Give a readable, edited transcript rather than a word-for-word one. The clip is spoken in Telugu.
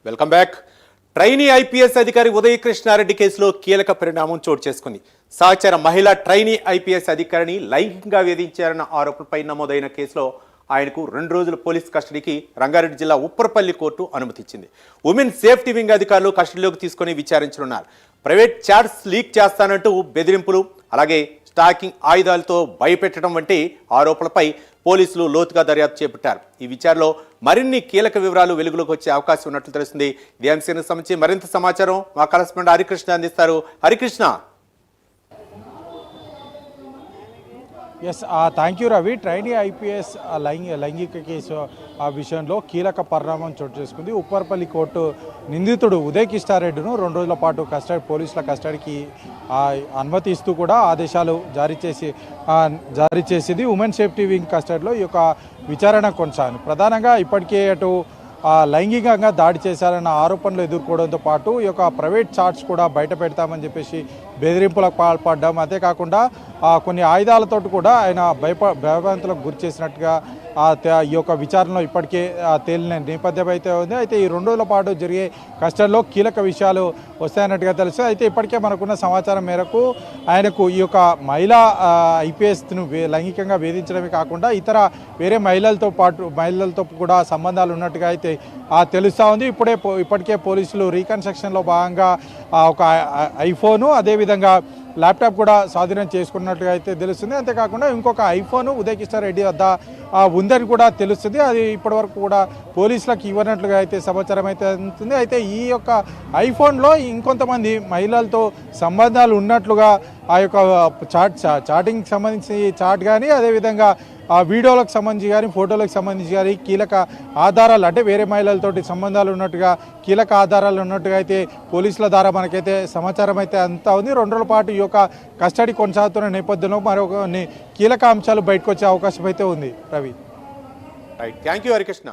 Welcome back. ట్రైనీ ఐపీఎస్ అధికారి ఉదయ కృష్ణారెడ్డి కేసులో కీలక పరిణామం చోటు చేసుకుంది. సహచర మహిళా ట్రైనీ ఐపీఎస్ అధికారిని లైంగికంగా వేధించారన్న ఆరోపణలపై నమోదైన కేసులో ఆయనకు 2 రోజుల పోలీస్ కస్టడీకి రంగారెడ్డి జిల్లా ఉప్పరపల్లి కోర్టు అనుమతిచ్చింది. ఉమెన్ సేఫ్టీ వింగ్ అధికారులు కస్టడీలోకి తీసుకుని విచారించనున్నారు. ప్రైవేట్ చాట్స్ లీక్ చేస్తానంటూ బెదిరింపులు, అలాగే స్టాకింగ్ ఆయుధాలతో భయపెట్టడం వంటి ఆరోపణలపై పోలీసులు లోతుగా దర్యాప్తు చేపట్టారు. ఈ విచారణలో మరిన్ని కీలక వివరాలు వెలుగులోకి వచ్చే అవకాశం ఉన్నట్లు తెలుస్తుంది. ఇదే అంశానికి సంబంధించి మరింత సమాచారం మా కరెస్పాండెంట్ హరికృష్ణ అందిస్తారు. Harikrishna. Yes, thank you Ravi. Trainee IPS లైంగిక కేసు విషయంలో కీలక పరిణామం చోటు చేసుకుంది. ఉప్పరపల్లి కోర్టు నిందితుడు ఉదయ్ కృష్ణారెడ్డిను 2 రోజుల పాటు పోలీసుల కస్టడీకి అనుమతి ఇస్తూ కూడా ఆదేశాలు జారీ చేసింది. ఉమెన్ సేఫ్టీ వింగ్ కస్టడీలో ఈ యొక్క విచారణ కొనసాగింది. ప్రధానంగా ఇప్పటికే అటు లైంగికంగా దాడి చేశారన్న ఆరోపణలు ఎదుర్కోవడంతో పాటు ఈ యొక్క ప్రైవేట్ చాట్స్ కూడా బయట పెడతామని చెప్పేసి బెదిరింపులకు పాల్పడ్డాం. అంతేకాకుండా కొన్ని ఆయుధాలతో కూడా ఆయన భయభ్రాంతులకు గురి చేసినట్టుగా ఈ యొక్క విచారణలో ఇప్పటికే తేలిన నేపథ్యం అయితే ఉంది. అయితే ఈ 2 రోజుల పాటు జరిగే కస్టడీలో కీలక విషయాలు వస్తాయన్నట్టుగా తెలుసు. అయితే ఇప్పటికే మనకున్న సమాచారం మేరకు ఆయనకు ఈ యొక్క మహిళా ఐపీఎస్ను లైంగికంగా వేధించడమే కాకుండా ఇతర వేరే మహిళలతో కూడా సంబంధాలు ఉన్నట్టుగా అయితే తెలుస్తూ ఉంది. ఇప్పటికే పోలీసులు రీకన్స్ట్రక్షన్లో భాగంగా ఒక ఐఫోను, అదేవిధంగా ల్యాప్టాప్ కూడా స్వాధీనం చేసుకున్నట్టుగా అయితే తెలుస్తుంది. అంతేకాకుండా ఇంకొక ఐఫోను ఉదయ్ కృష్ణారెడ్డి వద్ద ఉందని కూడా తెలుస్తుంది. అది ఇప్పటివరకు కూడా పోలీసులకు ఇవ్వనట్లుగా అయితే సమాచారం అయితే అందుతుంది. అయితే ఈ యొక్క ఐఫోన్లో ఇంకొంతమంది మహిళలతో సంబంధాలు ఉన్నట్లుగా ఆ యొక్క చాటింగ్కి సంబంధించి చాట్ కానీ, అదేవిధంగా ఆ వీడియోలకు సంబంధించి కానీ, ఫోటోలకు సంబంధించి కానీ కీలక ఆధారాలు, అంటే వేరే మహిళలతోటి సంబంధాలు ఉన్నట్టుగా కీలక ఆధారాలు ఉన్నట్టుగా అయితే పోలీసుల ద్వారా మనకైతే సమాచారం అయితే అంతా ఉంది. 2 రోజుల పాటు ఈ యొక్క కస్టడీ కొనసాగుతున్న నేపథ్యంలో మరొక కీలక అంశాలు బయటకు వచ్చే అవకాశం అయితే ఉంది. Ravi. Right, thank you Harikrishna.